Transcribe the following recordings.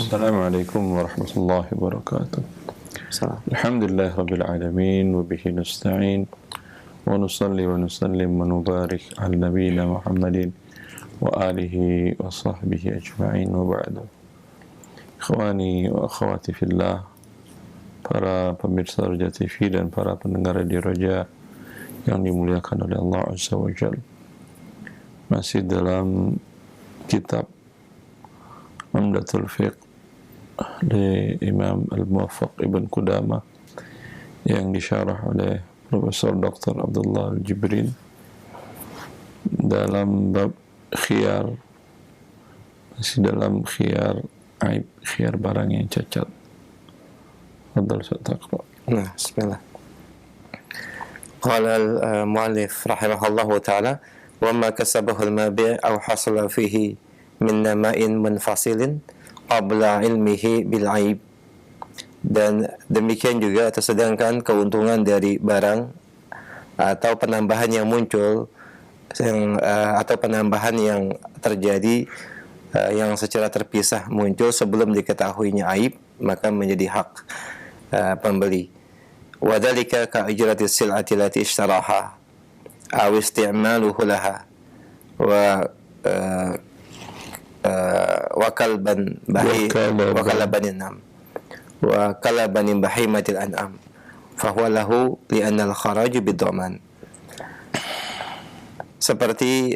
Assalamualaikum warahmatullahi wabarakatuh. Alhamdulillah rabbil alamin wa bihi nasta'in wa nusalli wa nusallim wa nubarik ala nabiyyina Muhammadin wa alihi wa sahbihi ajma'in wa ba'du. Ikhwani wa akhwati fillah, para pemirsa Roja TV dan para pendengar Radio Roja yang dimuliakan oleh Allah Azza wa Jalla. Masih dalam kitab Umdatul Fiqh dari Imam Al-Muwaffaq Ibn Qudamah yang disyarah oleh Profesor Dr. Abdullah Al-Jibrin dalam bab khiyar, masih dalam khiyar aib, khiyar barang yang cacat. Fadhal Ustaz. Nah, bismillah. Qala al-muallif rahimahullahu ta'ala wa ma kasabahu al-mabi' aw hasala fihi min nama'in munfasilin qabla ilmihi bil aib. Dan demikian juga sedangkan keuntungan dari barang atau penambahan yang muncul atau penambahan yang terjadi yang secara terpisah muncul sebelum diketahuinya aib, maka menjadi hak pembeli. Wa dzalika ka ijratis sil'ati allati ishtaraha aw isti'maluhu laha wa kalban bahimatil an'am fa huwa lahu li'anna al-kharaj bid-dhaman. Seperti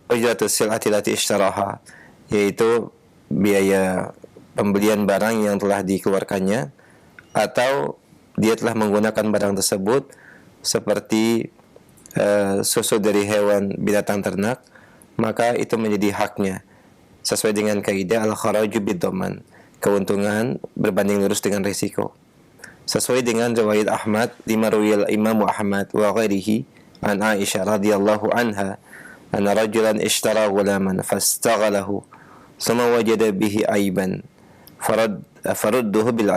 ujratus sil'ati allati ishtaraha, yaitu biaya pembelian barang yang telah dikeluarkannya atau dia telah menggunakan barang tersebut seperti susu dari hewan binatang ternak, maka itu menjadi haknya sesuai dengan kaidah al-kharaju bid-dhaman, keuntungan berbanding lurus dengan risiko. Sesuai dengan riwayat Ahmad, lima riwayat Imam Ahmad wa ghairihi an Aisyah radhiyallahu anha anna rajulan ishtara ghulaman fastaghalahu thumma wajada bihi aiban farudduhu bil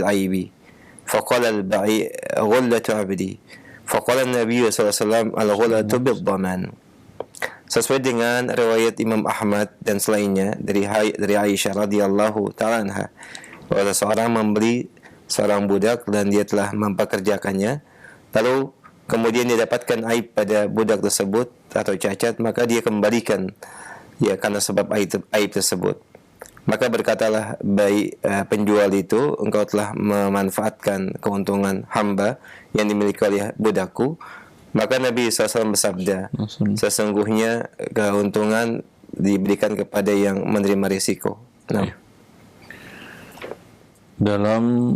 aibi faqala al-ba'i ghullatu 'abdi faqala an-nabiy sallallahu alaihi wasallam al-ghullatu bid-dhaman. Sesuai dengan riwayat Imam Ahmad dan selainnya dari Aisyah radhiyallahu ta'ala anha, bahwa seorang membeli seorang budak dan dia telah mempekerjakannya, lalu kemudian dia dapatkan aib pada budak tersebut atau cacat, maka dia kembalikan ya karena sebab aib tersebut. Maka berkatalah penjual itu, engkau telah memanfaatkan keuntungan hamba yang dimiliki oleh budakku. Maka Nabi SAW bersabda, sesungguhnya keuntungan diberikan kepada yang menerima risiko. Nah. Dalam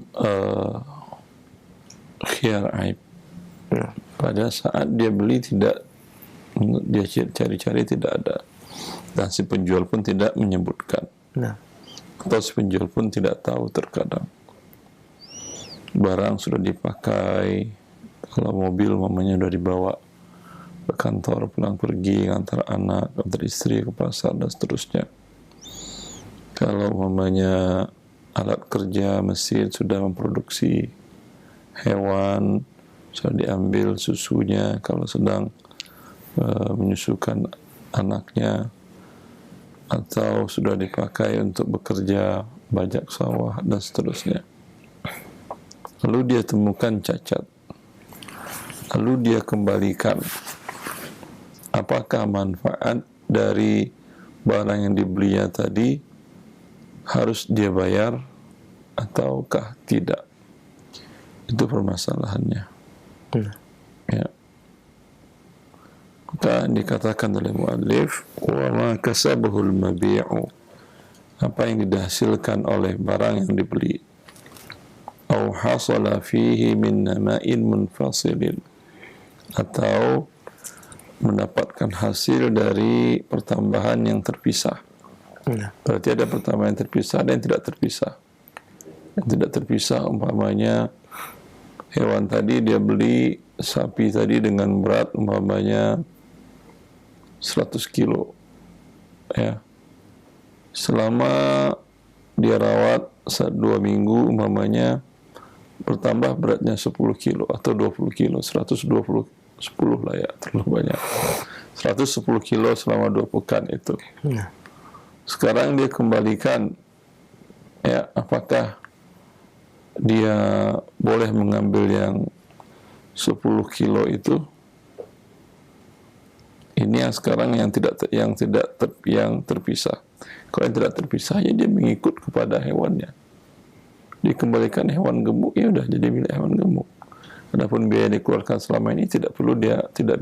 khiyar aib, pada saat dia beli tidak, dia cari-cari tidak ada, dan si penjual pun tidak menyebutkan, atau si penjual pun tidak tahu. Terkadang barang sudah dipakai. Kalau mobil mamanya sudah dibawa ke kantor, pulang pergi, ngantar anak, ngantar istri ke pasar, dan seterusnya. Kalau mamanya alat kerja, mesin sudah memproduksi hewan, sudah diambil susunya, kalau sedang menyusukan anaknya, atau sudah dipakai untuk bekerja, bajak sawah, dan seterusnya. Lalu dia temukan cacat. Lalu dia kembalikan. Apakah manfaat dari barang yang dibelinya tadi harus dia bayar ataukah tidak? Itu permasalahannya. Ya. Maka dikatakan oleh muallif, wa ma kasabahul mabi'u, apa yang dihasilkan oleh barang yang dibeli, au hasala fihi min nama'in munfasilin, atau mendapatkan hasil dari pertambahan yang terpisah. Berarti ada pertambahan yang terpisah dan yang tidak terpisah. Yang tidak terpisah umpamanya hewan tadi dia beli sapi tadi dengan berat umpamanya 100 kilo. Ya. Selama dia rawat 2 minggu umpamanya bertambah beratnya 10 kilo atau 20 kilo, 10 lah ya, terlalu banyak. 110 kilo selama 2 pekan itu. Sekarang dia kembalikan ya, apakah dia boleh mengambil yang 10 kilo itu? Ini yang sekarang yang terpisah. Kalau yang tidak terpisah, ya dia mengikut kepada hewannya. Dikembalikan hewan gemuk, ya udah jadi milik hewan gemuk. Adapun biaya yang dikeluarkan selama ini tidak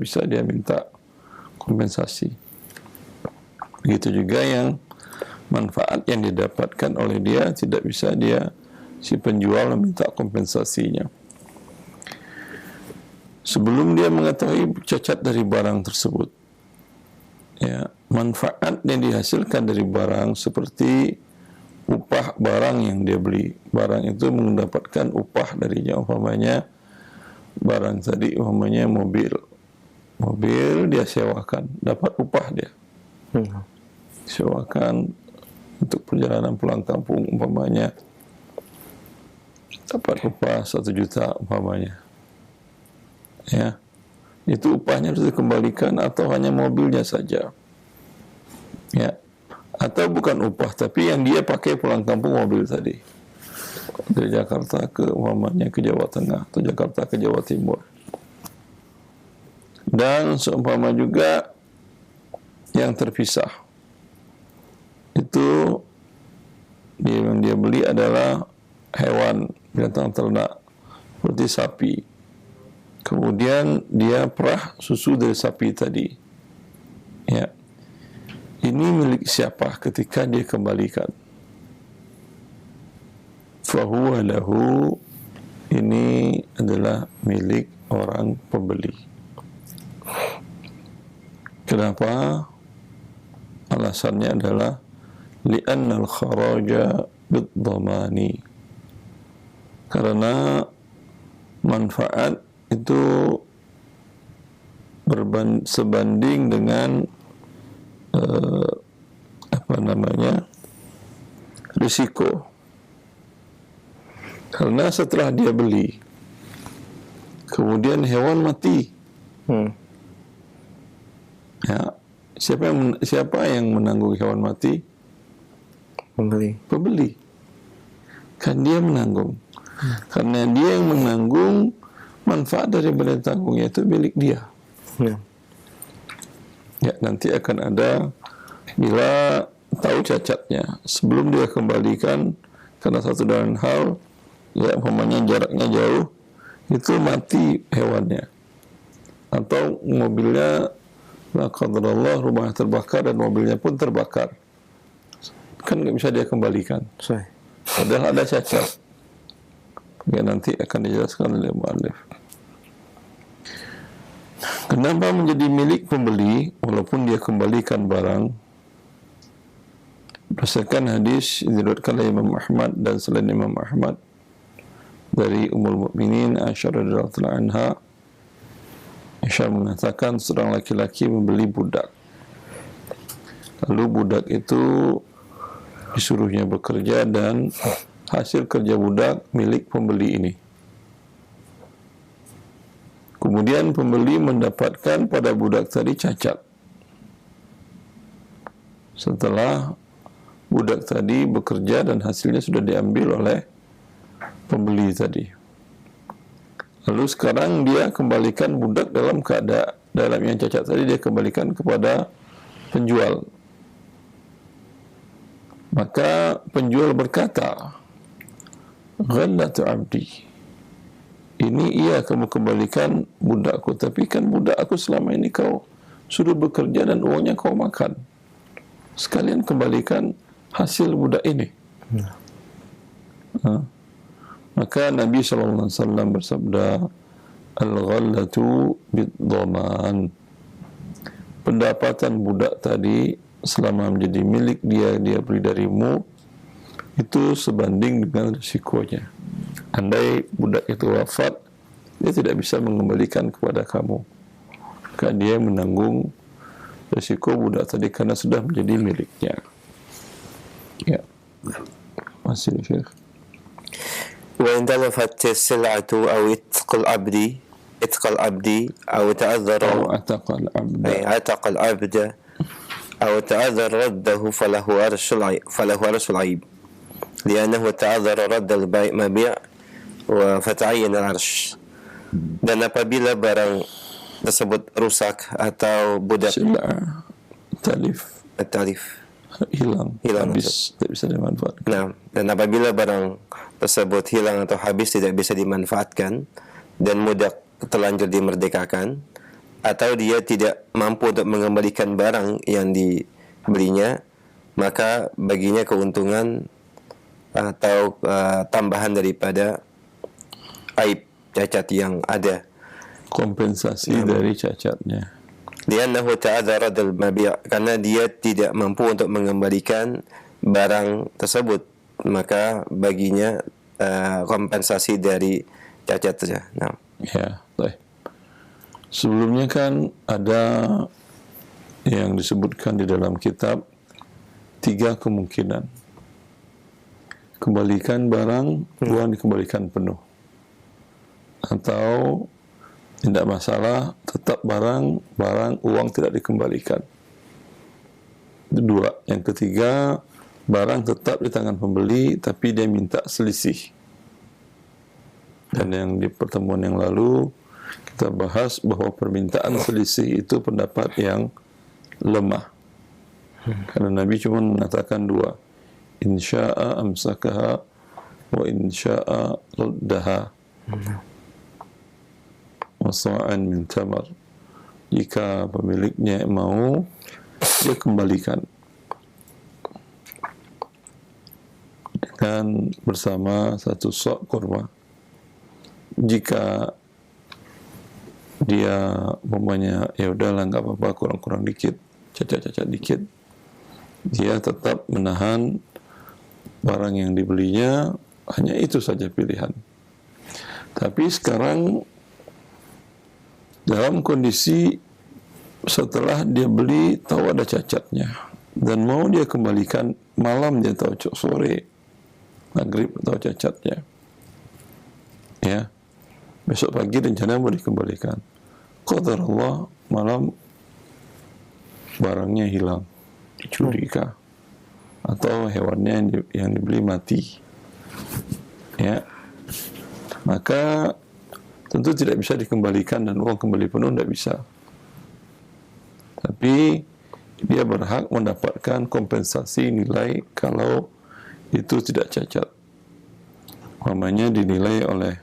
bisa dia minta kompensasi. Begitu juga yang manfaat yang didapatkan oleh dia tidak bisa dia si penjual meminta kompensasinya. Sebelum dia mengetahui cacat dari barang tersebut, ya, manfaat yang dihasilkan dari barang seperti upah barang yang dia beli. Barang itu mendapatkan upah darinya, umpamanya barang tadi umpamanya mobil dia sewakan, dapat upah dia. Sewakan untuk perjalanan pulang kampung umpamanya dapat upah 1 juta umpamanya. Ya. Itu upahnya harus dikembalikan atau hanya mobilnya saja. Ya. Atau bukan upah, tapi yang dia pakai pulang kampung mobil tadi. Dari Jakarta ke umpamanya ke Jawa Tengah atau Jakarta ke Jawa Timur. Dan seumpama juga yang terpisah. Itu yang dia beli adalah hewan binatang ternak seperti sapi. Kemudian dia perah susu dari sapi tadi. Ya. Ini milik siapa ketika dia kembalikan? Fahuwa lahu, ini adalah milik orang pembeli. Kenapa? Alasannya adalah li'anna al-kharaja bid-dhamani. Karena manfaat itu sebanding dengan risiko. Karena setelah dia beli, kemudian hewan mati, ya, siapa yang menanggung hewan mati? Pembeli. Kan dia menanggung. Karena dia yang menanggung, manfaat dari benda tanggungnya itu milik dia. Ya, nanti akan ada bila tahu cacatnya sebelum dia kembalikan karena satu dan hal, ya, umpamanya jaraknya jauh, itu mati hewannya atau mobilnya la qadarullah rumahnya terbakar dan mobilnya pun terbakar, kan nggak bisa dia kembalikan. Padahal ada cacat. Ya, nanti akan dijelaskan oleh mu'allif. Kenapa menjadi milik pembeli walaupun dia kembalikan barang? Berdasarkan hadis diriwayatkan oleh Imam Ahmad dan selain Imam Ahmad dari Ummul Mukminin Aisyah radhiyallahu anha. Aisyah mengatakan seorang laki-laki membeli budak. Lalu budak itu disuruhnya bekerja dan hasil kerja budak milik pembeli ini. Kemudian pembeli mendapatkan pada budak tadi cacat. Setelah budak tadi bekerja dan hasilnya sudah diambil oleh pembeli tadi. Lalu sekarang dia kembalikan budak dalam yang cacat tadi, dia kembalikan kepada penjual. Maka penjual berkata, "Ghallatu 'abdi." Ini iya kamu kembalikan budakku, tapi kan budak aku selama ini kau suruh bekerja dan uangnya kau makan. Sekalian kembalikan hasil budak ini. Maka Nabi SAW bersabda, "Al-ghallatu bid-dhaman." Pendapatan budak tadi selama menjadi milik dia beli darimu, itu sebanding dengan risikonya. Andai budak itu wafat, dia tidak bisa mengembalikan kepada kamu. Maka dia menanggung risiko budak tadi karena sudah menjadi miliknya. Ya. Masih, Syekh. وإن تلفت السلعة أو عتق العبد أو تعذر عتق العبد أو تعذر رده فله أرش العيب. li'annahu ta'adzara radd al-mabi' wa fata'ayyan al-'arsh. Dan apabila barang tersebut rusak atau budak Sila talif talif hilang, habis, tidak bisa dimanfaatkan. Nah, dan apabila barang tersebut hilang atau habis tidak bisa dimanfaatkan dan budak terlanjur dimerdekakan, atau dia tidak mampu untuk mengembalikan barang yang dibelinya, maka baginya keuntungan atau tambahan daripada aib cacat yang ada, kompensasi dari cacatnya. li'annahu ta'adzara al-mabi', karena dia tidak mampu untuk mengembalikan barang tersebut, maka baginya kompensasi dari cacat saja. Nah, Ya, baik. Sebelumnya kan ada yang disebutkan di dalam kitab 3 kemungkinan. Kembalikan barang, uang dikembalikan penuh. Atau tidak masalah, tetap barang, uang tidak dikembalikan. Itu 2. Yang ketiga, barang tetap di tangan pembeli, tapi dia minta selisih. Dan yang di pertemuan yang lalu, kita bahas bahwa permintaan selisih itu pendapat yang lemah. Karena Nabi cuma mengatakan 2. Insya'a amsakaha wa insya'a raddaha. Wasa'an min tamar. Jika pemiliknya mau, dia kembalikan dengan bersama 1 sok kurma. Jika dia umpamanya ya udahlah nggak apa-apa, kurang-kurang dikit, cacat-cacat dikit, dia tetap menahan barang yang dibelinya, hanya itu saja pilihan. Tapi sekarang dalam kondisi setelah dia beli tahu ada cacatnya dan mau dia kembalikan malam, dia tahu sore maghrib tahu cacatnya, ya besok pagi rencana mau dikembalikan, qadarullah malam barangnya hilang, dicuri kah, atau hewannya yang dibeli mati, ya maka tentu tidak bisa dikembalikan dan uang kembali penuh, tidak bisa. Tapi dia berhak mendapatkan kompensasi nilai kalau itu tidak cacat. Umpamanya dinilai oleh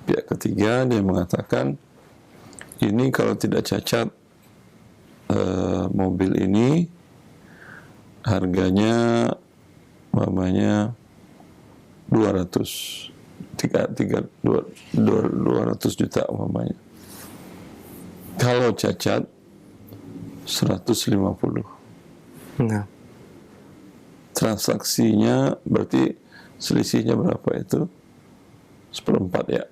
pihak ketiga, dia mengatakan ini kalau tidak cacat, mobil ini harganya umpamanya 200 juta umpamanya. Kalau cacat 150. nah, Transaksinya berarti selisihnya berapa itu? 1/4 ya.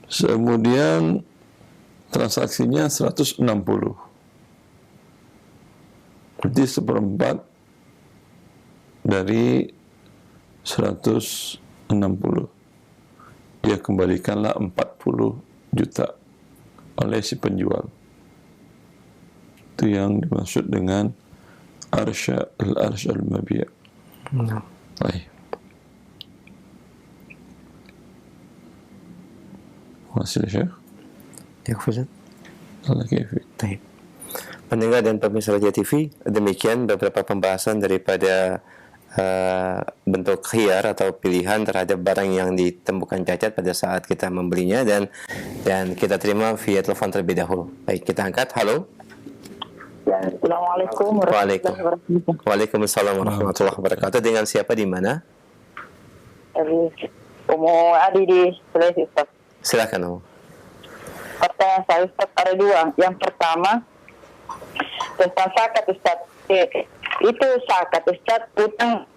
Kemudian transaksinya 160. Berarti 1/4 dari 160. Dia kembalikanlah 40 juta oleh si penjual. Itu yang dimaksud dengan al-arsh al-mabi'. Baik. Masih Syekh? ya Ustaz. Allah kafir. Baik. Pendengar dan pemirsa Raja TV, demikian beberapa pembahasan daripada bentuk khiyar atau pilihan terhadap barang yang ditemukan cacat pada saat kita membelinya, dan kita terima via telepon terlebih dahulu. Baik, kita angkat. Halo. Ya, Assalamualaikum warahmatullahi wabarakatuh. Waalaikumsalam warahmatullahi wabarakatuh. Dengan siapa di mana? Dari Umu Adi di Sulawesi, Ustaz. Silakan, Om. Pertanyaan saya, Ustaz, ada 2. Yang pertama tentang zakat, Ustaz. Itu zakat, Ustaz, utang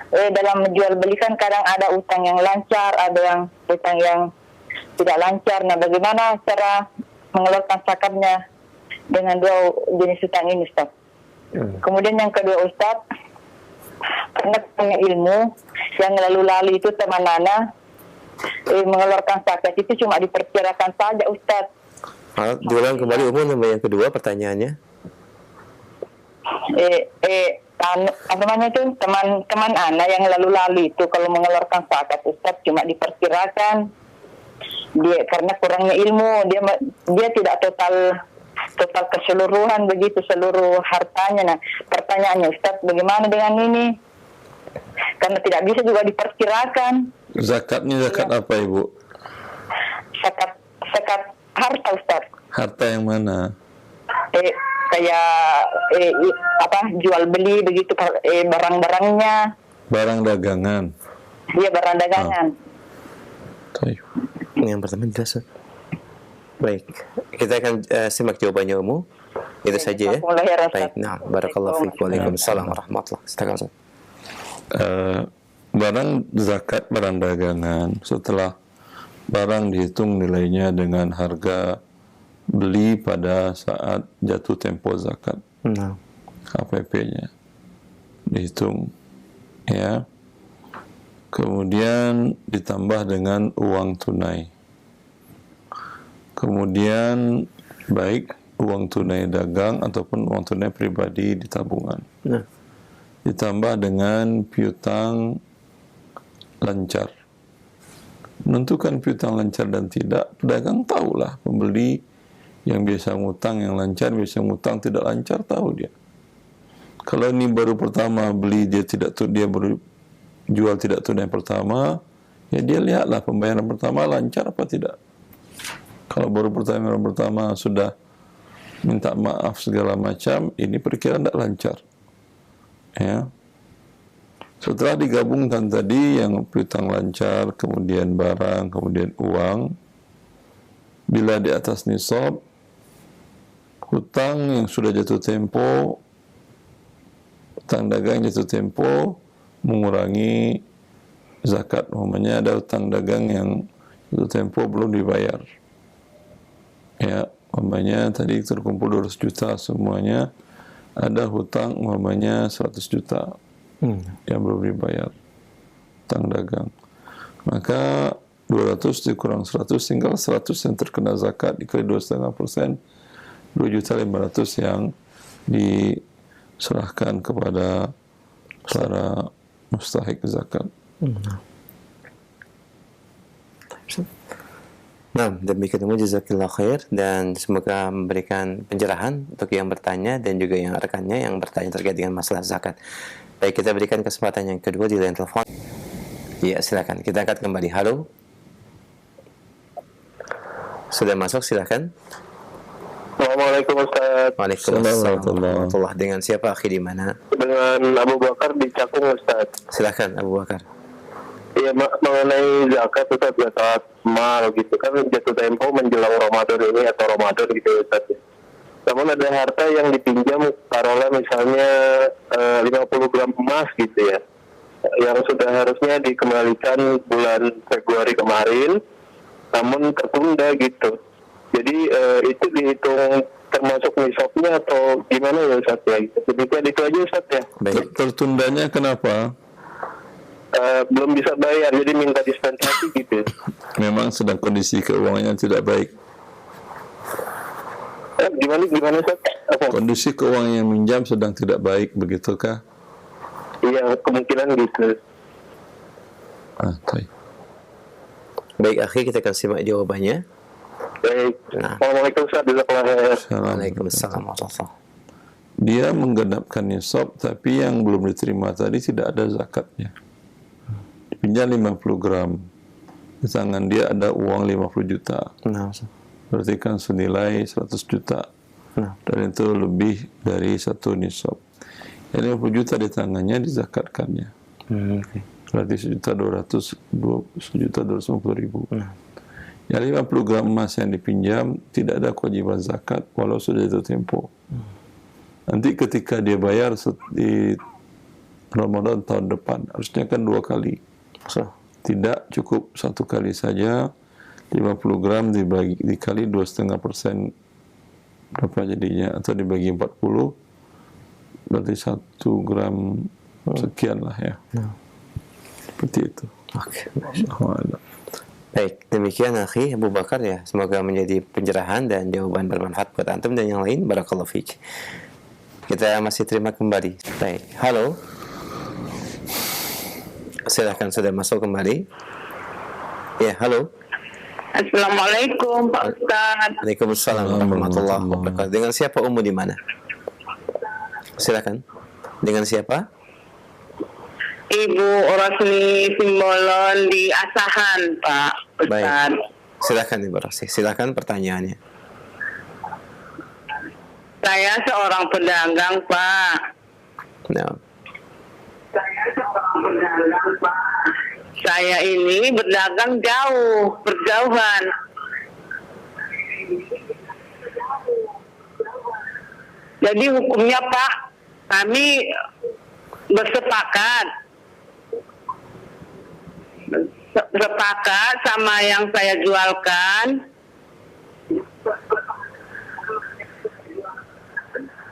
dalam menjual belikan kadang ada utang yang lancar, ada yang utang yang tidak lancar. Nah, bagaimana cara mengeluarkan zakatnya dengan 2 jenis utang ini, Ustaz? Kemudian yang kedua, Ustaz, karena punya ilmu yang lalu-lalu itu teman Nana mengeluarkan zakat itu cuma diperkirakan saja, Ustaz. Diulang kembali, Umum, yang kedua pertanyaannya. apa namanya itu teman-teman anak yang lalu-lalu itu kalau mengeluarkan zakat Ustaz cuma diperkirakan dia karena kurangnya ilmu dia tidak total keseluruhan begitu seluruh hartanya. Nah pertanyaannya Ustaz bagaimana dengan ini karena tidak bisa juga diperkirakan. Zakatnya zakat apa Ibu? Zakat harta Ustaz. Harta yang mana? Kayak jual beli begitu barang-barangnya. Barang dagangan. Iya barang dagangan. Yang pertama jelas. Baik, kita akan simak jawabannya Umu. Itu saja ya. Baik, nah, barakallahu fiik. Waalaikumsalam warahmatullahi wabarakatuh. Barang zakat barang dagangan setelah barang dihitung nilainya dengan harga beli pada saat jatuh tempo zakat. HPP-nya dihitung ya. Kemudian ditambah dengan uang tunai. Kemudian baik uang tunai dagang ataupun uang tunai pribadi di tabungan. Ditambah dengan piutang lancar. Menentukan piutang lancar dan tidak, pedagang tahulah. Pembeli yang biasa ngutang yang lancar, biasa ngutang tidak lancar, tahu dia. Kalau ini baru pertama beli dia baru jual tidak tunai pertama, ya dia lihatlah pembayaran pertama lancar apa tidak. Kalau baru pertama sudah minta maaf segala macam, ini perkiraan tidak lancar. Ya. Setelah digabungkan tadi yang piutang lancar, kemudian barang, kemudian uang, bila di atas nisab, hutang yang sudah jatuh tempo, hutang dagang jatuh tempo, mengurangi zakat. Umpamanya ada hutang dagang yang jatuh tempo belum dibayar. Ya, umpamanya tadi terkumpul 200 juta semuanya, ada hutang umpamanya 100 juta yang belum dibayar, hutang dagang. Maka 200 dikurang 100 tinggal 100 yang terkena zakat dikali 2,5%, 2.500.000 yang diserahkan kepada para mustahik zakat. Nah, demikian jazakallahu khair dan semoga memberikan pencerahan untuk yang bertanya dan juga yang rekannya yang bertanya terkait dengan masalah zakat. Baik, kita berikan kesempatan yang kedua di line telepon. Iya, silakan. Kita angkat kembali. Halo. Sudah masuk, silakan. Assalamualaikum Ustaz. Waalaikumsalam warahmatullahi. Dengan siapa, akhi, di mana? Dengan Abu Bakar di Cakung Ustaz. Silakan Abu Bakar. Iya, mengenai zakat Ustaz, zakat mal gitu kan jatuh tempo menjelang Ramadan ini atau Ramadan gitu Ustaz. Namun ada harta yang dipinjam taruhlah misalnya 50 gram emas gitu ya, yang sudah harusnya dikembalikan bulan Februari kemarin, namun tertunda gitu. Jadi itu dihitung termasuk nisabnya atau gimana ya Ustaz ya? Demikian itu aja Ustaz ya. Tertundanya kenapa? Belum bisa bayar, jadi minta dispensasi gitu. Memang sedang kondisi keuangannya tidak baik. Gimana Ustaz? Kondisi keuangan yang minjam sedang tidak baik, begitukah? Iya, kemungkinan gitu. Baik. Baik, akhi, kita akan simak jawabannya. Baik. Assalamualaikum Ustaz. Waalaikumsalam warahmatullahi. Dia menggenapkan nisab, tapi yang belum diterima tadi tidak ada zakatnya. Dipinjam 50 gram. Di tangan dia ada uang 50 juta. Berarti kan senilai 100 juta. Dan itu lebih dari satu nisab. Yang 50 juta di tangannya dizakatkannya. Berarti 1.250.000. Yang 50 gram emas yang dipinjam tidak ada kewajiban zakat walau sudah jatuh tempo. Nanti ketika dia bayar di Ramadan tahun depan, harusnya kan 2 kali. Tidak cukup 1 kali saja. 50 gram dikali 2,5%, berapa jadinya? Atau dibagi 40, berarti 1 gram sekian lah ya. Seperti itu. Oke. Baik, demikian akhi Abu Bakar ya. Semoga menjadi pencerahan dan jawaban bermanfaat buat antum dan yang lain. Barakallahu fiik. Kita masih terima kembali. Baik, halo. Silahkan, sudah masuk kembali. Ya, halo. Assalamualaikum Pak Ustaz. Waalaikumsalam warahmatullahi wabarakatuh. Dengan siapa, Ummu, di mana? Silakan. Dengan siapa? Ibu Rosni Simbolon di Asahan, Pak Ustaz. Baik. Silakan Ibu Rosni. Silakan pertanyaannya. Saya seorang pedagang, Pak. Nah, Saya ini berdagang jauh, berjauhan. Jadi hukumnya, Pak, kami bersepakat sama yang saya jualkan,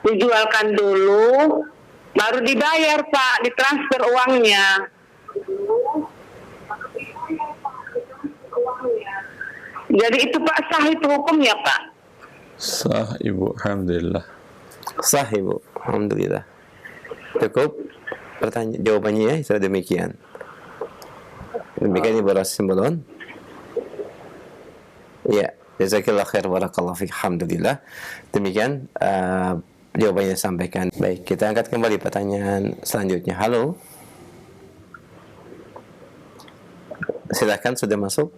dijualkan dulu, baru dibayar, Pak, ditransfer uangnya. Jadi itu, Pak, sah itu hukumnya, Pak? Sah, Ibu. Alhamdulillah. sah Ibu. Alhamdulillah. Cukup jawabannya ya, sudah demikian. Demikian Ibu Rosni Simbolon. Ya, jazakillah khair, barakallahu fiik. Alhamdulillah. Demikian jawabannya sampaikan. Baik, kita angkat kembali pertanyaan selanjutnya. Halo. Silakan, sudah masuk.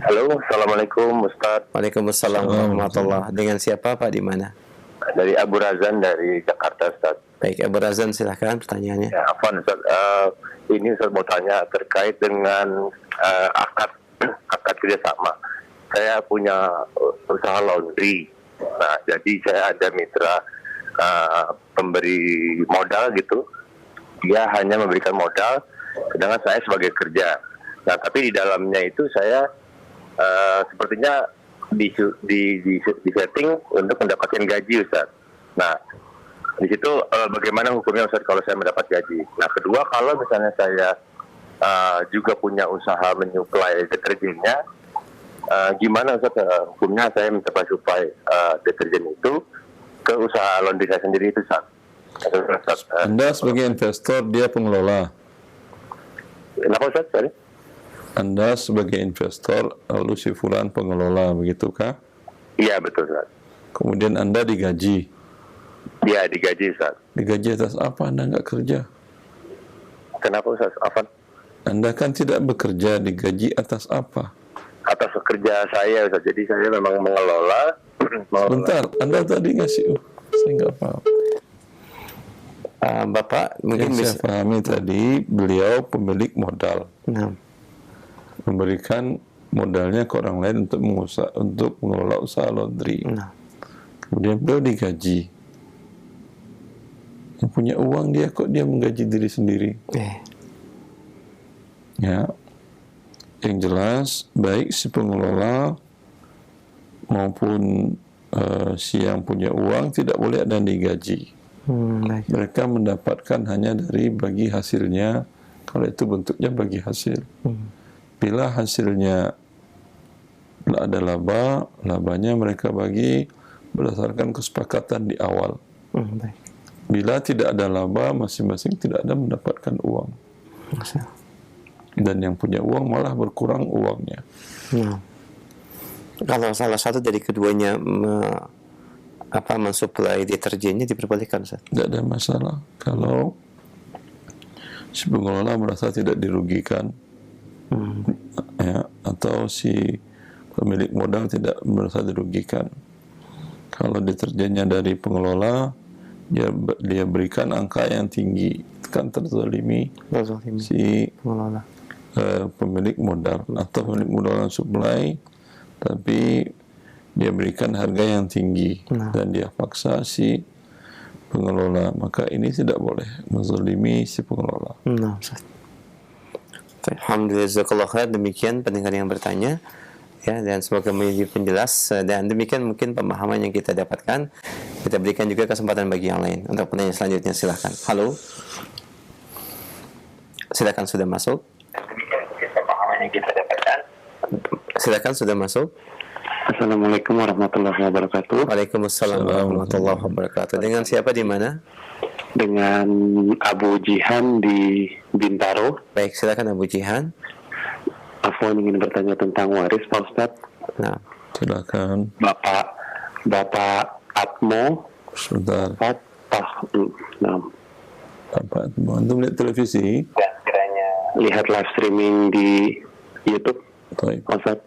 Halo, assalamualaikum Ustaz. Waalaikumsalam warahmatullahi. Dengan siapa Pak, di mana? Dari Abu Razan dari Jakarta, Ustaz. Baik, Abu Razan, silakan pertanyaannya. Ya, Afwan Ustaz. Ini Ustaz mau tanya terkait dengan akad kerjasama. Saya punya usaha laundry. Nah, jadi saya ada mitra pemberi modal gitu. Dia hanya memberikan modal, sedangkan saya sebagai kerja. Nah, tapi di dalamnya itu saya sepertinya di setting untuk mendapatkan gaji, Ustaz. Nah, di situ bagaimana hukumnya, Ustaz, kalau saya mendapat gaji? Nah, kedua, kalau misalnya saya juga punya usaha menyuplai deterjennya, gimana, Ustaz, hukumnya saya mensuplai deterjen itu ke usaha laundry saya sendiri itu, Ustaz? Anda sebagai investor, dia pengelola. Kenapa, Ustaz? Sorry? Anda sebagai investor, lalu si fulan pengelola, begitukah? Iya, betul, Ustaz. Kemudian Anda digaji. Iya, digaji, Ustaz. Digaji atas apa? Anda nggak kerja. Kenapa, Ustaz? Afan? Anda kan tidak bekerja, digaji atas apa? Atas kerja saya, Ustaz. Jadi saya memang mengelola. Bentar, Anda tadi ngasih, saya nggak paham. Bapak mungkin Yang saya pahami tadi, beliau pemilik modal. Nah, Memberikan modalnya ke orang lain untuk mengelola usaha laundry. nah. Kemudian beliau digaji. Yang punya uang dia kok dia menggaji diri sendiri. Ya. Yang jelas baik si pengelola maupun si yang punya uang tidak boleh ada yang digaji. Baik. Mereka mendapatkan hanya dari bagi hasilnya, kalau itu bentuknya bagi hasil. Bila hasilnya ada laba, labanya mereka bagi berdasarkan kesepakatan di awal. Baik. Bila tidak ada laba, masing-masing tidak ada mendapatkan uang. Dan yang punya uang malah berkurang uangnya. Nah, kalau salah satu dari keduanya mensuplai deterjennya diperbolehkan, Ustaz? Tidak ada masalah. Kalau si pengelola merasa tidak dirugikan, ya, atau si pemilik modal tidak merasa dirugikan. Kalau deterjennya dari pengelola, dia berikan angka yang tinggi, kan terzalimi si pengelola. Pemilik modal atau pemilik modal yang supply, tapi dia berikan harga yang tinggi dan dia paksa si pengelola, maka ini tidak boleh menzalimi si pengelola. Alhamdulillah, jazakallahu khair. Demikian pendengar yang bertanya, ya, dan semoga menjadi penjelas, dan demikian mungkin pemahaman yang kita dapatkan. Kita berikan juga kesempatan bagi yang lain untuk penanya selanjutnya. Silahkan. Halo, silakan, sudah masuk. Demikian mungkin pemahaman yang kita dapatkan. Silakan, sudah masuk. Assalamualaikum warahmatullahi wabarakatuh. Waalaikumsalam warahmatullahi wabarakatuh. Dengan siapa di mana? Dengan Abu Jihan di Bintaro. Baik, silakan Abu Jihan. Afwan ingin bertanya tentang waris, Pak Ustadz. Nah, Silakan. Bapak Atmo. Sebentar. Nah, Bapak Atmo, antum lihat televisi? ya, kiranya lihat live streaming di YouTube, Baik. Pak Ustadz.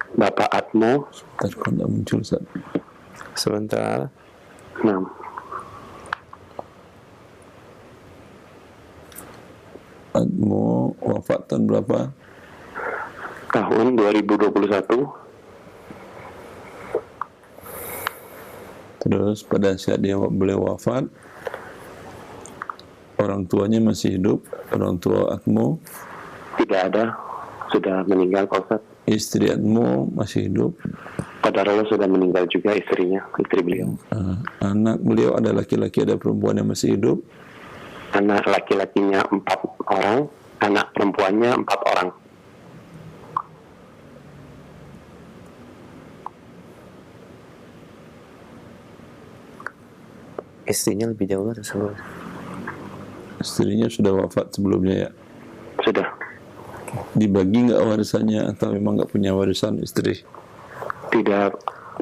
Bapak Atmo. Sebentar, kok tidak muncul, Ustaz? sebentar. Nah, Atmo wafat tahun berapa? tahun 2021. Terus pada saat beliau wafat, orang tuanya masih hidup, orang tua Atmo, Tidak ada, sudah meninggal, Pak Ustadz. istri Atmo masih hidup, Qadarullah sudah meninggal juga istrinya, istri beliau. anak beliau ada laki-laki, ada perempuan yang masih hidup, Anak laki-lakinya 4 orang, anak perempuannya 4 orang. Istrinya lebih dahulu atau sebelum? istrinya sudah wafat sebelumnya ya. Sudah. Dibagi nggak warisannya atau memang nggak punya warisan istri? Tidak,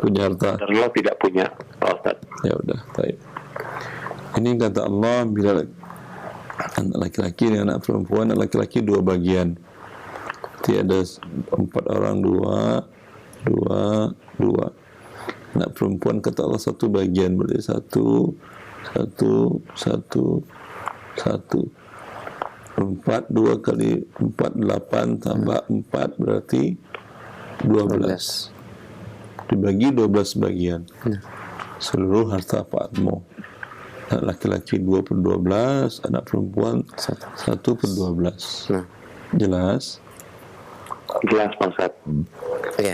Punya harta? qadarullah tidak punya, Pak Ustadz. Ya udah, baik. Ini kata Allah, bila anak laki-laki dengan anak perempuan, anak laki-laki 2 bagian. Jadi ada 4 orang, 2. Anak perempuan kata Allah 1 bagian, berarti 1. 4, 2 kali 4, 8 tambah 4 berarti 12. Dibagi 12 bagian. Seluruh harta Pak Atmo. Anak laki-laki 2/12, anak perempuan 1/12. Jelas? Jelas, Pak Ustadz. Oke.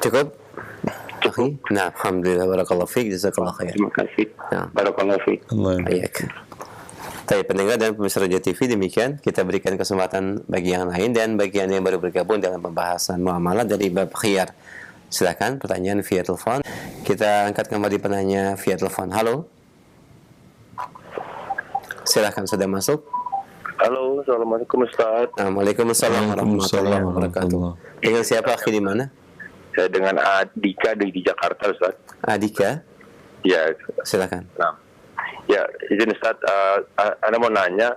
Cukup? Oke. Nah, alhamdulillah, barakallahu fiik, jazakallahu khair. Terima kasih. Nah. Barakallahu fiik. Allah. Baik. Baik, pendengar dan pemirsa Radio TV, demikian kita berikan kesempatan bagi yang lain dan bagi yang baru bergabung dalam pembahasan muamalah dari bab khiyar. Silakan pertanyaan via telepon. Kita angkat kembali penanya via telepon. Halo. Silakan, sudah masuk. Halo, Assalamualaikum Ustaz. Waalaikumsalam warahmatullahi wabarakatuh. Dengan siapa, akhi, di mana? Saya dengan Adika di Jakarta, Ustaz. Adika. Ya, Silakan. nah. Ya, izin Ustaz, Anda mau nanya,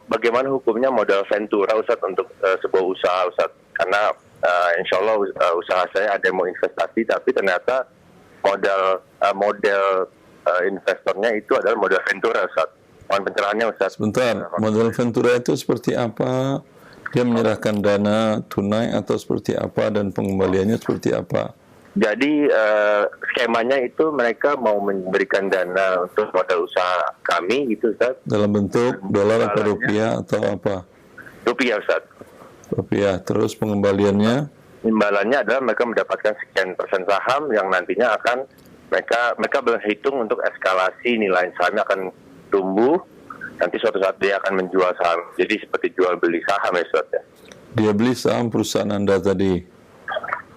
bagaimana hukumnya modal ventura Ustaz untuk sebuah usaha Ustaz? Karena insya Allah usaha saya ada yang mau investasi, tapi ternyata model investornya itu adalah modal ventura Ustaz. Mohon pencerahannya Ustaz. Sebentar, modal ventura itu seperti apa? Dia menyerahkan dana tunai atau seperti apa dan pengembaliannya seperti apa? Jadi skemanya itu mereka mau memberikan dana untuk modal usaha kami gitu Ustaz. Dalam bentuk dolar atau rupiah atau apa? Rupiah Ustaz. Rupiah. Terus pengembaliannya? Imbalannya adalah mereka mendapatkan sekian persen saham yang nantinya akan mereka berhitung untuk eskalasi nilai sahamnya akan tumbuh. Nanti suatu saat dia akan menjual saham. Jadi seperti jual beli saham ya Ustaz ya. Dia beli saham perusahaan Anda tadi.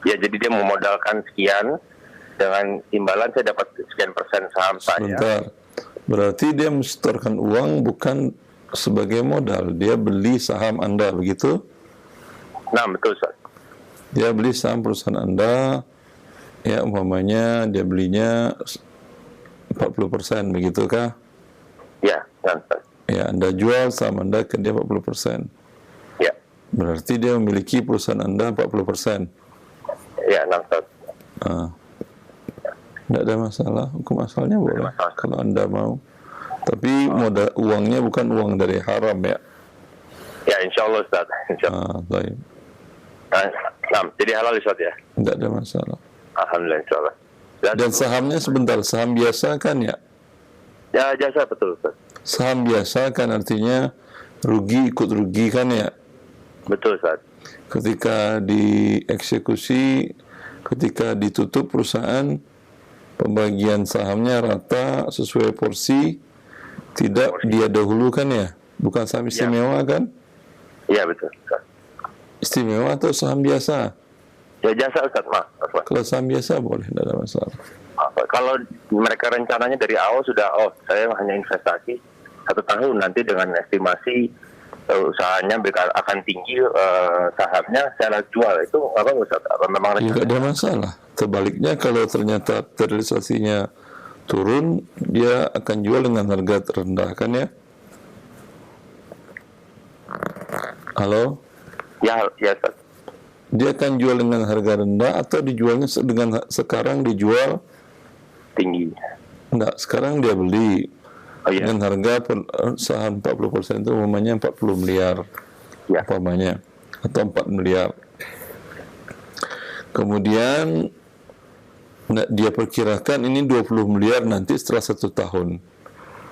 Ya, jadi dia memodalkan sekian, dengan imbalan saya dapat sekian persen saham saya. Sebentar. Berarti dia mensetorkan uang bukan sebagai modal. Dia beli saham Anda, begitu? Nah, betul Ustaz. Dia beli saham perusahaan Anda, ya umpamanya dia belinya 40%, begitukah? Ya, Ustaz. Ya, Anda jual saham Anda ke dia 40%. Ya, Berarti dia memiliki perusahaan Anda 40%. ya, Ustaz. Tidak ada masalah, hukum asalnya boleh masalah. kalau Anda mau. Tapi modal uangnya bukan uang dari haram ya. Ya, insya Allah Ustaz. Insya Allah. Baik. Nah, jadi halal Ustaz ya. Tidak ada masalah. Alhamdulillah, insya Allah. Dan sahamnya sebentar, saham biasa kan ya? Ya, jasa betul Ustaz. Saham biasa kan artinya rugi ikut rugi kan ya? Betul Ustaz. Ketika dieksekusi, ketika ditutup perusahaan, pembagian sahamnya rata sesuai porsi, tidak dia dahulukan ya? Bukan saham istimewa kan? Iya, betul Ustaz. istimewa atau saham biasa? Ya jasa Ustaz, Afwan. Kalau saham biasa boleh, tidak ada masalah. Kalau mereka rencananya dari awal sudah, saya hanya investasi 1 tahun, nanti dengan estimasi usahanya akan tinggi, sahamnya saya jual, itu apa Ustaz? Apa memang Tidak ada masalah. Terbaliknya, kalau ternyata realisasinya turun, dia akan jual dengan harga terendah, kan ya? Halo? Ya Ustaz. Dia akan jual dengan harga rendah atau dijualnya dengan sekarang dijual Tinggi. enggak, sekarang dia beli Iya. dengan harga saham 40% itu umpamanya 40 miliar Ya. umpamanya, atau 4 miliar. Kemudian dia perkirakan ini 20 miliar nanti setelah 1 tahun.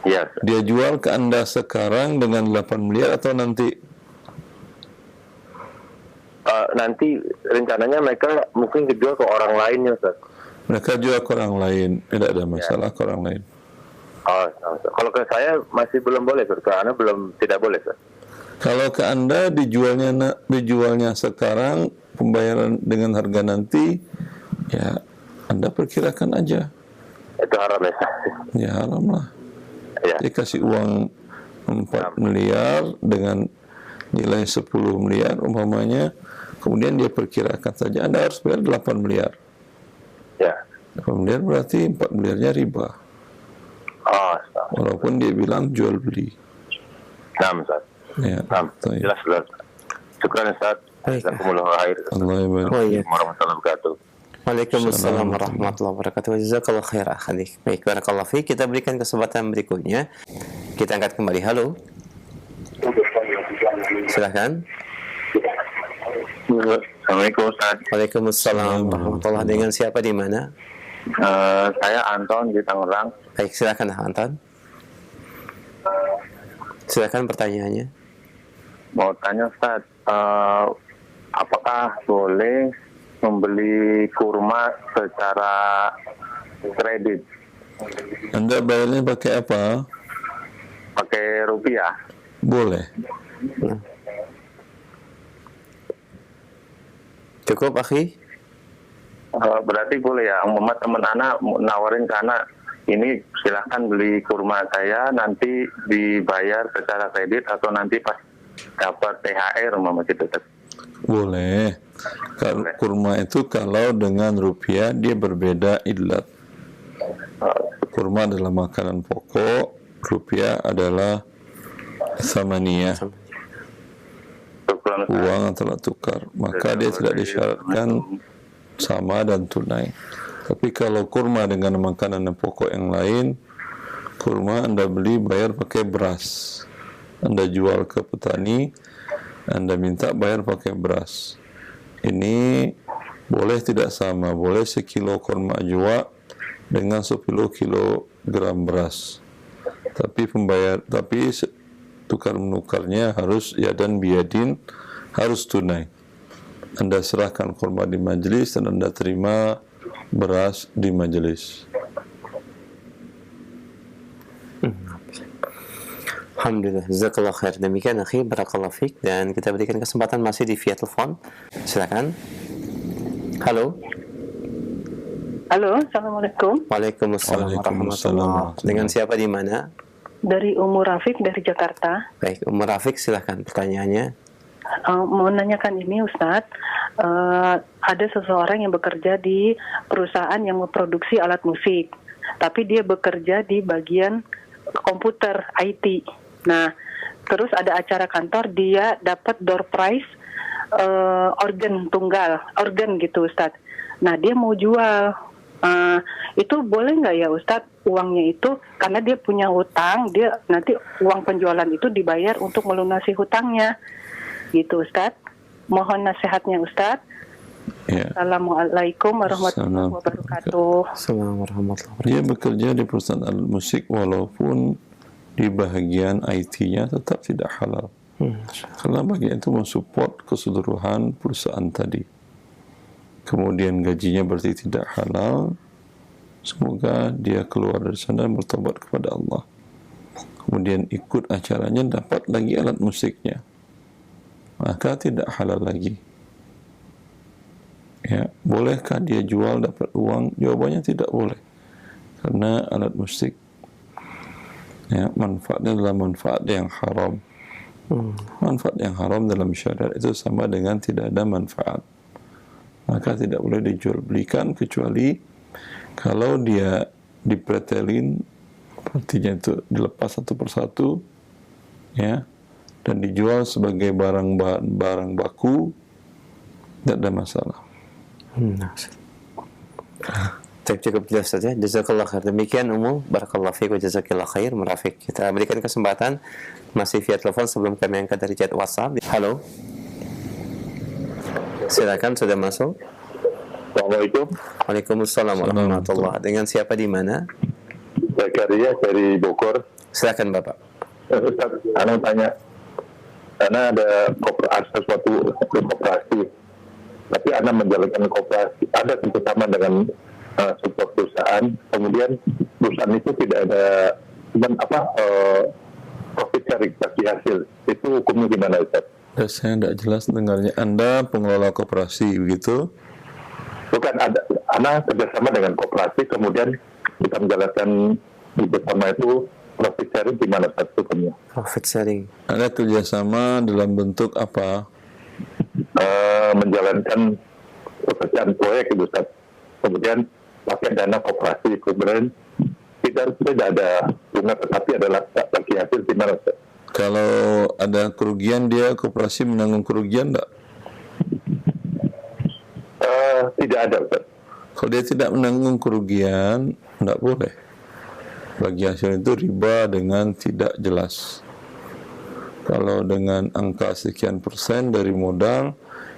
Iya. Dia jual ke Anda sekarang dengan 8 miliar atau nanti? Nanti rencananya mereka mungkin dijual ke orang lain ya Ustaz. Mereka jual ke orang lain, tidak ada masalah ke orang lain. Kalau ke saya masih belum boleh, ke Anda tidak boleh Ustaz. Kalau ke Anda dijualnya sekarang, pembayaran dengan harga nanti, ya Anda perkirakan aja. Itu haram ya Ustaz. Ya haram lah. Ya. Dia kasih uang 4 miliar dengan nilai 10 miliar umpamanya, kemudian dia perkirakan saja Anda harus bayar 8 miliar. Ya. 8 miliar berarti 4 miliarnya riba. Walaupun dia bilang jual beli. Nah, Ustaz. Ya. Jelas. Syukran Ustaz. Jazakumullahu khair. Allah ibarik. Warahmatullahi wabarakatuh. Waalaikumsalam warahmatullahi wabarakatuh. Jazakallahu khair akhi. Baik, barakallahu fiik. Kita berikan kesempatan berikutnya. Kita angkat kembali. Halo. Silakan. Assalamualaikum Ustaz. Waalaikumsalam warahmatullahi. Dengan siapa di mana? Saya Anton di Tangerang. Baik, silakan Anton. Silakan pertanyaannya. Mau tanya Ustaz, apakah boleh membeli kurma secara kredit? Anda bayarnya pakai apa? Pakai rupiah? Boleh. Cukup, akhi? Berarti boleh ya, umpama teman anak nawarin ke anak, ini silahkan beli kurma saya, nanti dibayar secara kredit atau nanti pas dapat THR umpama gitu. Boleh. Kalau kurma itu kalau dengan rupiah dia berbeda ilat. Kurma adalah makanan pokok, rupiah adalah samaniyah, uang atau alat tukar. Maka dia tidak disyaratkan sama dan tunai. Tapi kalau kurma dengan makanan yang pokok yang lain, kurma Anda beli bayar pakai beras. Anda jual ke petani, Anda minta bayar pakai beras. Ini boleh tidak sama, boleh sekilo kurma ajwa dengan 10 kilogram beras. Tapi tukar menukarnya harus yadan biyadin, harus tunai. Anda serahkan kurma di majelis dan Anda terima beras di majelis. Alhamdulillah, jazakallah khair. Demikian akhi, barakallahu fiik. Dan kita berikan kesempatan masih di via telepon. Silakan. Halo. Halo, Assalamualaikum. Waalaikumsalam warahmatullahi wabarakatuh. Dengan siapa di mana? Dari Umur Rafiq dari Jakarta. Baik, Umur Rafiq, silakan pertanyaannya. Mau nanyakan ini Ustadz, ada seseorang yang bekerja di perusahaan yang memproduksi alat musik, tapi dia bekerja di bagian komputer IT. Nah, terus ada acara kantor, dia dapat door prize organ gitu Ustadz. Nah, dia mau jual. Itu boleh nggak ya Ustadz, uangnya itu karena dia punya hutang, dia nanti uang penjualan itu dibayar untuk melunasi hutangnya gitu Ustadz. Mohon nasihatnya Ustadz. Ya. Assalamualaikum warahmatullahi wabarakatuh. Assalamualaikum warahmatullahi wabarakatuh. Dia bekerja di perusahaan alat musik walaupun di bahagian IT-nya tetap tidak halal. Karena bagian itu mensupport keseluruhan perusahaan tadi. Kemudian gajinya berarti tidak halal. Semoga dia keluar dari sana dan bertobat kepada Allah. Kemudian ikut acaranya, dapat lagi alat musiknya. maka tidak halal lagi. Ya, bolehkah dia jual dapat uang? Jawabannya tidak boleh. Karena alat musik, ya, manfaatnya adalah manfaat yang haram. Manfaat yang haram dalam syariat itu sama dengan tidak ada manfaat. Maka tidak boleh dijual belikan kecuali kalau dia dipretelin, artinya itu dilepas satu persatu, ya, dan dijual sebagai barang baku, tidak ada masalah. Cukup jelas saja. Jazakallah khair. Demikian Ummu, barakallahu fiik wa jazakillah khair. Merafiq, kita berikan kesempatan masih via telepon sebelum kami angkat dari chat WhatsApp. Halo. Silakan, sudah masuk. Assalamualaikum. Waalaikumsalam warahmatullahi. Dengan siapa di mana? Zakaria dari Bogor. Silakan Bapak. Ustaz, Ana tanya, karena ada sesuatu koperasi, tapi Ana menjalankan koperasi, ada kerjasama dengan sebuah perusahaan, kemudian perusahaan itu tidak ada profit sharing bagi hasil, itu hukumnya gimana Ustaz? Saya tidak jelas dengarnya. Anda pengelola koperasi begitu? Bukan, Ana kerjasama dengan koperasi, kemudian kita menjalankan bersama itu profit sharing gimana Ustaz hukumnya? Profit sharing. Anda kerjasama dalam bentuk apa? Menjalankan pekerjaan proyek itu Ustaz. Kemudian pakai dana koperasi, kemudian tidak ada bunga tetapi adalah bagi hasil gimana Ustaz? Kalau ada kerugian, dia koperasi menanggung kerugian enggak? Tidak ada Ustaz. Kalau dia tidak menanggung kerugian, enggak boleh. Bagi hasil itu riba dengan tidak jelas. Kalau dengan angka sekian persen dari modal,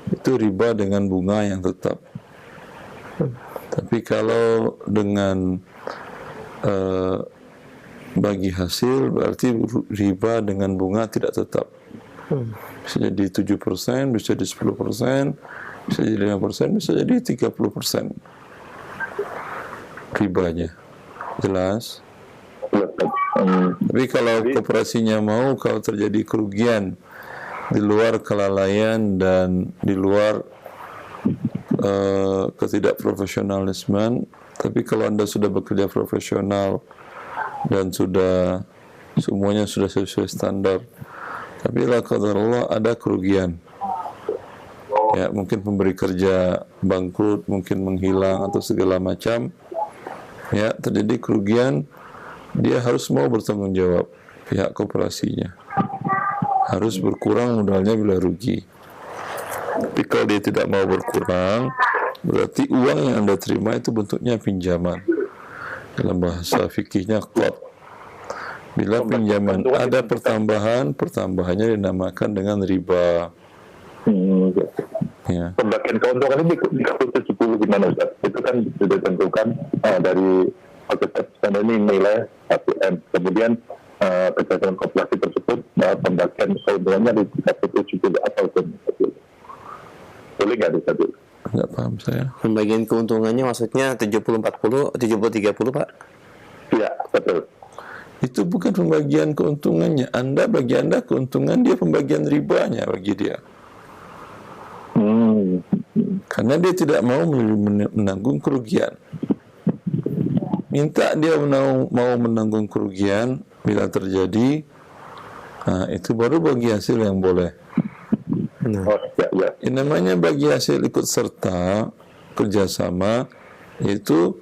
itu riba dengan bunga yang tetap. Tapi kalau dengan bagi hasil, berarti riba dengan bunga tidak tetap. Bisa jadi 7%, bisa jadi 10%, bisa jadi 5%, bisa jadi 30% ribanya. Jelas? Tapi kalau koperasinya mau, kalau terjadi kerugian di luar kelalaian dan di luar ketidakprofesionalismen, tapi kalau Anda sudah bekerja profesional dan sudah semuanya sudah sesuai standar, tapi la qadarullah ada kerugian, ya mungkin pemberi kerja bangkrut, mungkin menghilang atau segala macam, ya terjadi kerugian, dia harus mau bertanggung jawab. Pihak koperasinya harus berkurang modalnya bila rugi. Tapi kalau dia tidak mau berkurang, berarti uang yang Anda terima itu bentuknya pinjaman. Dalam bahasa fikihnya qard. Bila pinjaman ada pertambahannya dinamakan dengan riba. Ya. Pembagian keuntungan ini di kasus 70 gimana Ustaz? Itu kan sudah ditentukan dari pekerjaan ini nilai 1M. Kemudian kejadian koperasi tersebut pembagian keuntungannya di kasus 70 atau 70. Boleh nggak Ustaz? Nggak paham saya. Pembagian keuntungannya maksudnya 70-40, 70-30 Pak? Iya, betul. Itu bukan pembagian keuntungannya. Bagi Anda keuntungan, dia pembagian ribanya bagi dia. Karena dia tidak mau menanggung kerugian. Minta dia mau menanggung kerugian bila terjadi, itu baru bagi hasil yang boleh. Yang namanya bagi hasil ikut serta kerjasama, itu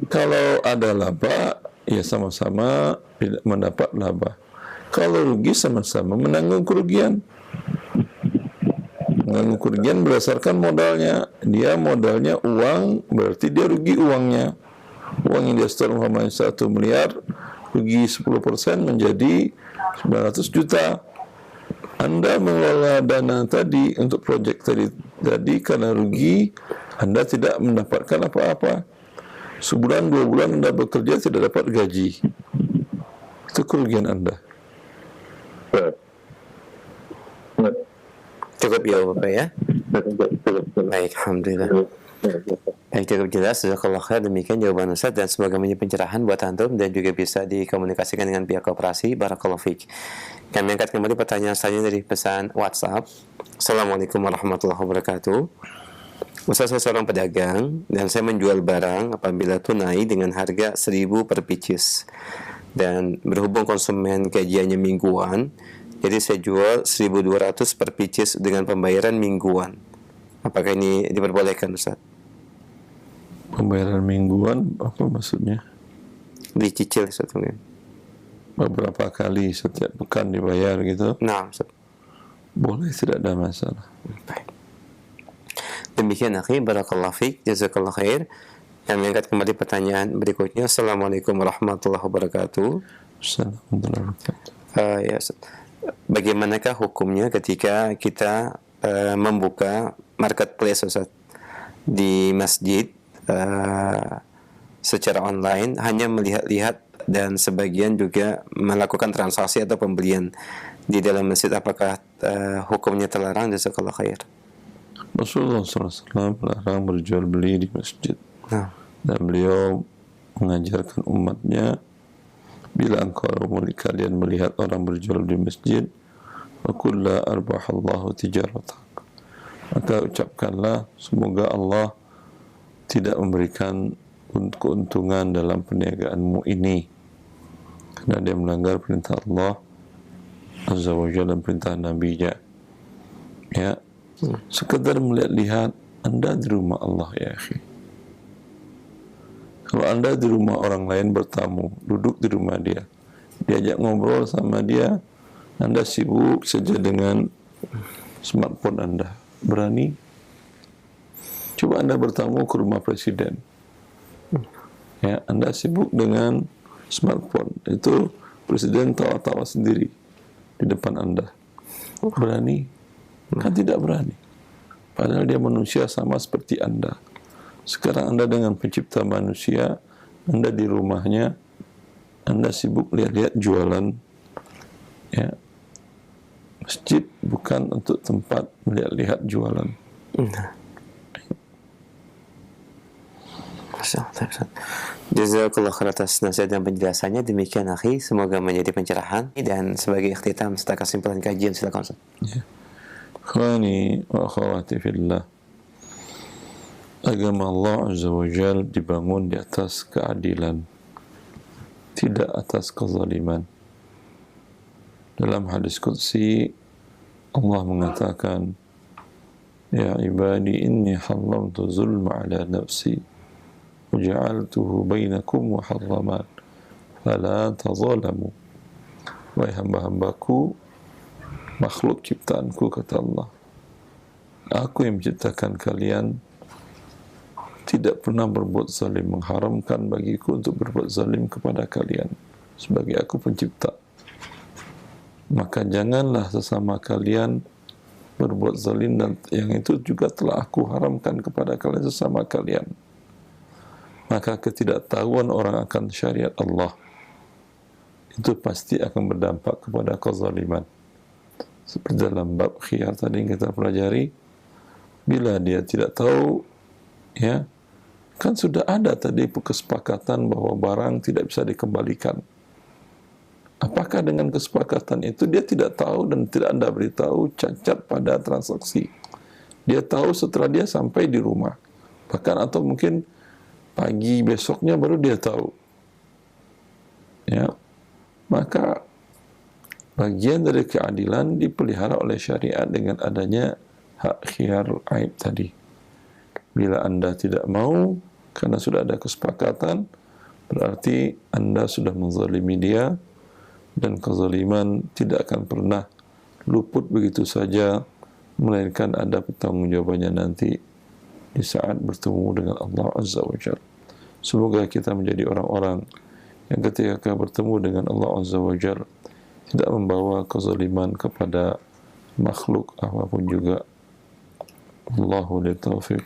kalau ada laba, ya sama-sama mendapat laba. Kalau rugi, sama-sama menanggung kerugian. Menanggung kerugian berdasarkan modalnya. Dia modalnya uang, berarti dia rugi uangnya. Uang yang dia setor 1 miliar, rugi 10% menjadi 900 juta. Anda mengelola dana tadi untuk proyek tadi karena rugi, Anda tidak mendapatkan apa-apa. Sebulan, 2 bulan Anda bekerja tidak dapat gaji. Itu kerugian Anda. Cukup ya Bapak ya? Baik, alhamdulillah. Baik, cukup jelas. Jazakallah khair. Demikian jawaban Ustaz dan semoga menjadi pencerahan buat antum dan juga bisa dikomunikasikan dengan pihak koperasi. Barakallahu fiik. Kami angkat kembali pertanyaan selanjutnya dari pesan WhatsApp. Assalamualaikum warahmatullahi wabarakatuh. Ustaz, saya seorang pedagang dan saya menjual barang apabila tunai dengan harga 1.000 per pieces. Dan berhubung konsumen gajiannya mingguan, jadi saya jual 1.200 per pieces dengan pembayaran mingguan. Apakah ini diperbolehkan, Ustaz? Pembayaran mingguan apa maksudnya? Dicicil, Ustaz. Beberapa kali setiap pekan dibayar gitu? Nah, Ustaz. Boleh, tidak ada masalah. Baik. Demikian akhi, barakallahu fiik, jazakallahu khair. Kami angkat kembali pertanyaan berikutnya. Assalamualaikum warahmatullahi wabarakatuh. Assalamualaikum. Ya, Ustaz. Bagaimanakah hukumnya ketika kita membuka marketplace, Ustaz, di masjid secara online, hanya melihat-lihat dan sebagian juga melakukan transaksi atau pembelian di dalam masjid? Apakah hukumnya terlarang? Jazakallahu khair. Rasulullah SAW melarang berjual beli di masjid. Dan beliau mengajarkan umatnya, bila kalian melihat orang berjual di masjid, faqul la arbahallahu tijaratak, maka ucapkanlah semoga Allah tidak memberikan keuntungan dalam perniagaanmu ini, karena dia melanggar perintah Allah Azza wa Jalla dan perintah Nabi-Nya. Ya, sekedar melihat-lihat Anda di rumah Allah, ya akhi. Kalau Anda di rumah orang lain bertamu, duduk di rumah dia, diajak ngobrol sama dia, Anda sibuk saja dengan smartphone Anda. Berani? Coba Anda bertamu ke rumah presiden. Ya, Anda sibuk dengan smartphone. Itu presiden tawa-tawa sendiri di depan Anda. Berani? Kan tidak berani. Padahal dia manusia sama seperti Anda. Sekarang Anda dengan pencipta manusia, Anda di rumahnya, Anda sibuk lihat-lihat jualan. Ya, masjid bukan untuk tempat melihat-lihat jualan. Jazakallah khair atas nasihat dan penjelasannya. Demikian akhi, semoga menjadi pencerahan. Dan sebagai ikhtitam serta kesimpulan kajian, silakan Ustaz. Ya. Khani wa akhwati fillah, agama Allah Azza wa Jal dibangun di atas keadilan, tidak atas kezaliman. Dalam hadis qudsi Allah mengatakan, ya ibadi inni haramtu zulma ala nafsi wa ja'altuhu bainakum muharraman fala tazalamu. Wahai hamba-hambaku, makhluk ciptaanku, kata Allah, aku yang menciptakan kalian, tidak pernah berbuat zalim, mengharamkan bagiku untuk berbuat zalim kepada kalian sebagai aku pencipta. Maka janganlah sesama kalian berbuat zalim, dan yang itu juga telah aku haramkan kepada kalian sesama kalian. Maka ketidaktahuan orang akan syariat Allah itu pasti akan berdampak kepada kezaliman. Seperti dalam bab khiyar tadi yang kita pelajari, bila dia tidak tahu, ya, kan sudah ada tadi kesepakatan bahwa barang tidak bisa dikembalikan. Apakah dengan kesepakatan itu dia tidak tahu dan tidak Anda beritahu cacat pada transaksi? Dia tahu setelah dia sampai di rumah, bahkan atau mungkin pagi besoknya baru dia tahu. Ya, maka bagian dari keadilan dipelihara oleh syariat dengan adanya hak khiyar aib tadi. Bila Anda tidak mau, karena sudah ada kesepakatan, berarti Anda sudah menzalimi dia, dan kezaliman tidak akan pernah luput begitu saja, melainkan ada pertanggungjawabannya nanti di saat bertemu dengan Allah Azza wa Jalla. Semoga kita menjadi orang-orang yang ketika bertemu dengan Allah Azza wa Jalla tidak membawa kezaliman kepada makhluk apapun juga. Allahu li taufiq.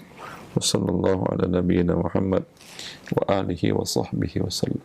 Wa sallallahu ala nabiyyina Muhammad wa alihi wa sahbihi wa sallam.